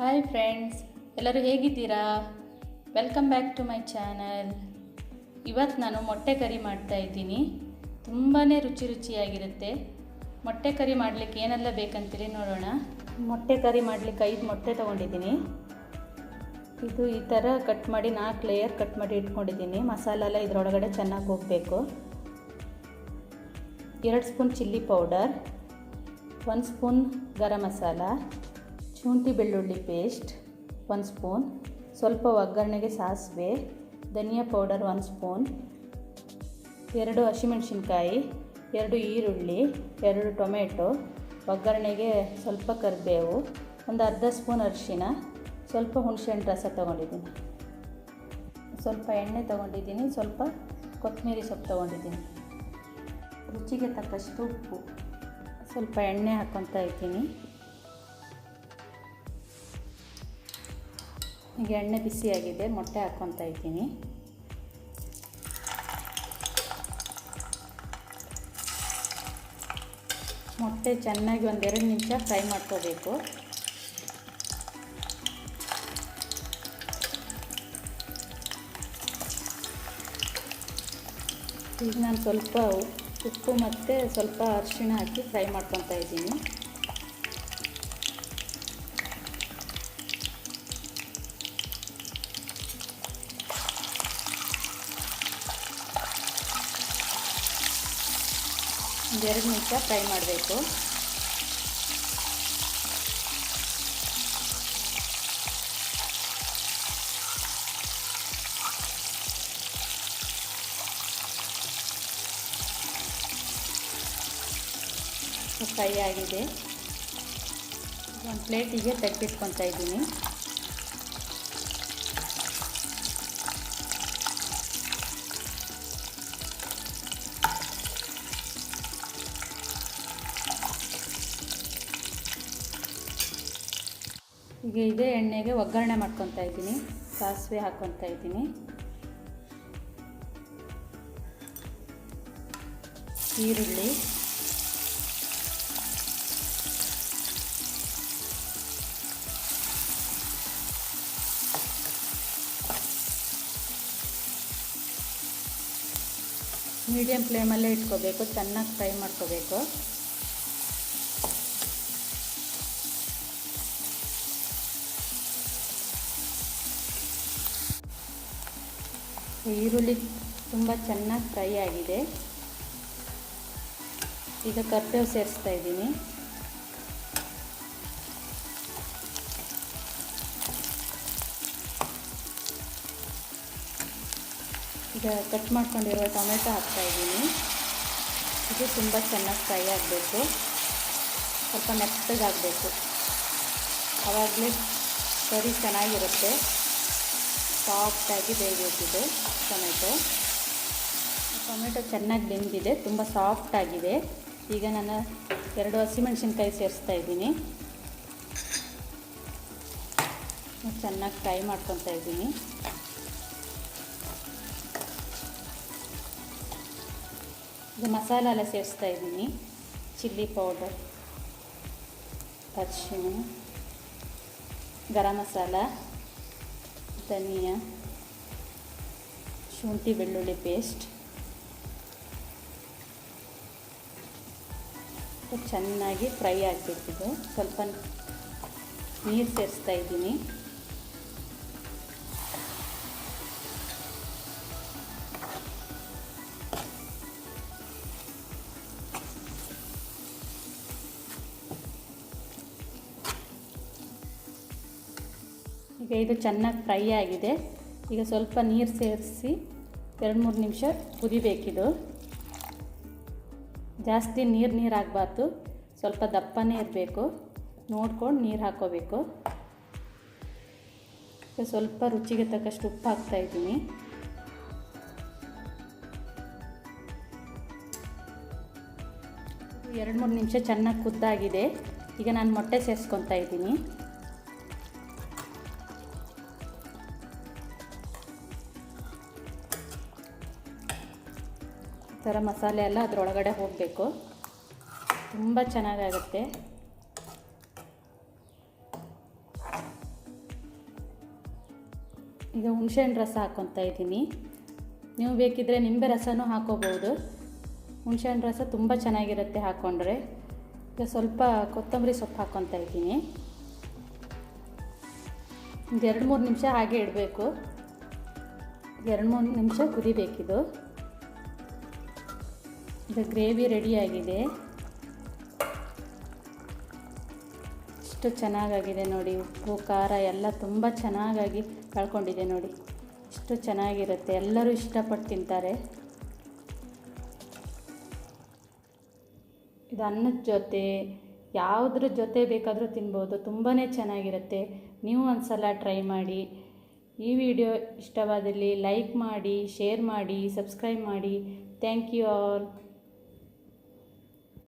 Hi friends, ಎಲ್ಲರೂ ಹೇಗಿದ್ದೀರಾ? Welcome back to my channel. ಇವತ್ತು ನಾನು ಮೊಟ್ಟೆ ಕರಿ ಮಾಡ್ತಾಯಿದ್ದೀನಿ. ತುಂಬಾ ರುಚಿಯಾಗಿರುತ್ತೆ. ಮೊಟ್ಟೆ ಕರಿ ಮಾಡಲಿಕ್ಕೆ ಏನೆಲ್ಲ ಬೇಕಂತೇಳಿ ನೋಡೋಣ. ಮೊಟ್ಟೆ ಕರಿ ಮಾಡಲಿಕ್ಕೆ 5 ಮೊಟ್ಟೆ ತೊಗೊಂಡಿದ್ದೀನಿ. ಇದು ಈ ಥರ ಕಟ್ ಮಾಡಿ 4 ಲೇಯರ್ ಕಟ್ ಮಾಡಿ ಇಟ್ಕೊಂಡಿದ್ದೀನಿ. ಮಸಾಲೆ ಎಲ್ಲ ಇದರೊಳಗಡೆ ಚೆನ್ನಾಗಿ ಹೋಗಬೇಕು. 2 spoon chilli powder, 1 spoon garam masala, ಶುಂಠಿ ಬೆಳ್ಳುಳ್ಳಿ ಪೇಸ್ಟ್ 1 ಸ್ಪೂನ್, ಸ್ವಲ್ಪ ಒಗ್ಗರಣೆಗೆ ಸಾಸಿವೆ, ಧನಿಯಾ ಪೌಡರ್ 1 ಸ್ಪೂನ್, 2 ಹಸಿಮೆಣಸಿನ್ಕಾಯಿ, 2 ಈರುಳ್ಳಿ, 2 ಟೊಮೆಟೊ, ಒಗ್ಗರಣೆಗೆ ಸ್ವಲ್ಪ ಕರಿಬೇವು, ಒಂದು ಅರ್ಧ ಸ್ಪೂನ್ ಅರಿಶಿನ, ಸ್ವಲ್ಪ ಹುಣಸೆಹಣ್ಣು ರಸ ತೊಗೊಂಡಿದ್ದೀನಿ, ಸ್ವಲ್ಪ ಎಣ್ಣೆ ತೊಗೊಂಡಿದ್ದೀನಿ, ಸ್ವಲ್ಪ ಕೊತ್ತಂಬರಿ ಸೊಪ್ಪು ತೊಗೊಂಡಿದ್ದೀನಿ, ರುಚಿಗೆ ತಕ್ಕಷ್ಟು ಉಪ್ಪು, ಸ್ವಲ್ಪ ಎಣ್ಣೆ ಹಾಕ್ಕೊತಾ ಇದ್ದೀನಿ. ಈಗ ಎಣ್ಣೆ ಬಿಸಿಯಾಗಿದೆ, ಮೊಟ್ಟೆ ಹಾಕ್ಕೊತಾ ಇದ್ದೀನಿ. ಮೊಟ್ಟೆ ಚೆನ್ನಾಗಿ 1-2 ನಿಮಿಷ ಫ್ರೈ ಮಾಡ್ಕೋಬೇಕು. ಈಗ ನಾನು ಸ್ವಲ್ಪ ಉಪ್ಪು ಮತ್ತು ಸ್ವಲ್ಪ ಅರಿಶಿಣ ಹಾಕಿ ಫ್ರೈ ಮಾಡ್ಕೊತಾ ಇದ್ದೀನಿ. ಒಂದು 2 ನಿಮಿಷ ಫ್ರೈ ಮಾಡಬೇಕು. ಫ್ರೈ ಆಗಿದೆ. ಒಂದು ಪ್ಲೇಟಿಗೆ ತೆಗೆದಿಟ್ಕೊತಾ ಇದ್ದೀನಿ. ಈಗ ಇದೇ ಎಣ್ಣೆಗೆ ಒಗ್ಗರಣೆ ಮಾಡ್ಕೊತಾ ಇದ್ದೀನಿ. ಸಾಸಿವೆ ಹಾಕ್ಕೊತಾ ಇದ್ದೀನಿ, ಈರುಳ್ಳಿ, ಮೀಡಿಯಮ್ ಫ್ಲೇಮಲ್ಲೇ ಇಟ್ಕೋಬೇಕು, ಚೆನ್ನಾಗಿ ಫ್ರೈ ಮಾಡ್ಕೋಬೇಕು. ಈರುಳ್ಳಿ ತುಂಬ ಚೆನ್ನಾಗಿ ಫ್ರೈ ಆಗಿದೆ. ಈಗ ಕರಿಬೇವು ಸೇರಿಸ್ತಾ ಇದ್ದೀನಿ. ಈಗ ಕಟ್ ಮಾಡ್ಕೊಂಡಿರೋ ಟೊಮೆಟೊ ಹಾಕ್ತಾ ಇದ್ದೀನಿ. ಇದು ತುಂಬ ಚೆನ್ನಾಗಿ ಫ್ರೈ ಆಗಬೇಕು, ಸ್ವಲ್ಪ ಮೆತ್ತಗಾಗಬೇಕು, ಆವಾಗಲೇ ಕರಿ ಚೆನ್ನಾಗಿರುತ್ತೆ. ಸಾಫ್ಟಾಗಿ ಬೇಯಬೇಕಿದೆ ಟೊಮೆಟೊ ಚೆನ್ನಾಗಿ ಬೆಂದಿದೆ, ತುಂಬ ಸಾಫ್ಟಾಗಿದೆ. ಈಗ ನಾನು 2 ಹಸಿಮೆಣಸಿನ್ಕಾಯಿ ಸೇರಿಸ್ತಾ ಇದ್ದೀನಿ. ಚೆನ್ನಾಗಿ ಫ್ರೈ ಮಾಡ್ಕೊತಾ ಇದ್ದೀನಿ. ಈಗ ಮಸಾಲೆ ಎಲ್ಲ ಸೇರಿಸ್ತಾ ಇದ್ದೀನಿ. ಚಿಲ್ಲಿ ಪೌಡರ್, ಅರಿಶಿಣ, ಗರಂ ಮಸಾಲ, ಧನಿಯಾ, ಶುಂಠಿ ಬೆಳ್ಳುಳ್ಳಿ ಪೇಸ್ಟ್. ಚೆನ್ನಾಗಿ ಫ್ರೈ ಆಗಬೇಕಿದೆ. ಸ್ವಲ್ಪ ನೀರು ಸೇರಿಸ್ತಾ ಇದ್ದೀನಿ. ಈಗ ಇದು ಚೆನ್ನಾಗಿ ಫ್ರೈ ಆಗಿದೆ. ಈಗ ಸ್ವಲ್ಪ ನೀರು ಸೇರಿಸಿ 2-3 ನಿಮಿಷ ಕುದಿಬೇಕಿದು. ಜಾಸ್ತಿ ನೀರು ಆಗಬಾರ್ದು, ಸ್ವಲ್ಪ ದಪ್ಪನೇ ಇರಬೇಕು. ನೋಡ್ಕೊಂಡು ನೀರು ಹಾಕ್ಕೋಬೇಕು. ಸ್ವಲ್ಪ ರುಚಿಗೆ ತಕ್ಕಷ್ಟು ಉಪ್ಪು ಹಾಕ್ತಾಯಿದ್ದೀನಿ. ಎರಡು 3 ನಿಮಿಷ ಚೆನ್ನಾಗಿ ಕುದ್ದಾಗಿದೆ. ಈಗ ನಾನು ಮೊಟ್ಟೆ ಸೇರಿಸ್ಕೊತಾ ಇದ್ದೀನಿ. ಈ ಥರ ಮಸಾಲೆ ಎಲ್ಲ ಅದರೊಳಗಡೆ ಹೋಗಬೇಕು. ತುಂಬ ಚೆನ್ನಾಗಾಗುತ್ತೆ. ಈಗ ಹುಣಸೆಹಣ್ಣು ರಸ ಹಾಕ್ಕೊತಾ ಇದ್ದೀನಿ. ನೀವು ಬೇಕಿದ್ದರೆ ನಿಂಬೆ ರಸನೂ ಹಾಕೋಬೋದು. ಹುಣಸೆಹಣ್ಣು ರಸ ತುಂಬ ಚೆನ್ನಾಗಿರುತ್ತೆ ಹಾಕ್ಕೊಂಡ್ರೆ. ಈಗ ಸ್ವಲ್ಪ ಕೊತ್ತಂಬರಿ ಸೊಪ್ಪು ಹಾಕ್ಕೊತಾ ಇದ್ದೀನಿ. ಒಂದು 2-3 ನಿಮಿಷ ಹಾಗೆ ಇಡಬೇಕು. 2-3 ನಿಮಿಷ ಕುದಿಬೇಕಿದು. ಈಗ ಗ್ರೇವಿ ರೆಡಿಯಾಗಿದೆ. ಎಷ್ಟು ಚೆನ್ನಾಗಾಗಿದೆ ನೋಡಿ. ಉಪ್ಪು ಖಾರ ಎಲ್ಲ ತುಂಬ ಚೆನ್ನಾಗಾಗಿ ಕಳ್ಕೊಂಡಿದೆ ನೋಡಿ. ಎಷ್ಟು ಚೆನ್ನಾಗಿರುತ್ತೆ, ಎಲ್ಲರೂ ಇಷ್ಟಪಟ್ಟು ತಿಂತಾರೆ. ಇದು ಅನ್ನದ ಜೊತೆ ಯಾವುದ್ರ ಜೊತೆ ಬೇಕಾದರೂ ತಿನ್ಬೋದು. ತುಂಬಾ ಚೆನ್ನಾಗಿರುತ್ತೆ. ನೀವು ಒಂದು ಸಲ ಟ್ರೈ ಮಾಡಿ. ಈ ವಿಡಿಯೋ ಇಷ್ಟವಾದಲ್ಲಿ ಲೈಕ್ ಮಾಡಿ, ಶೇರ್ ಮಾಡಿ, ಸಬ್ಸ್ಕ್ರೈಬ್ ಮಾಡಿ. Thank you all.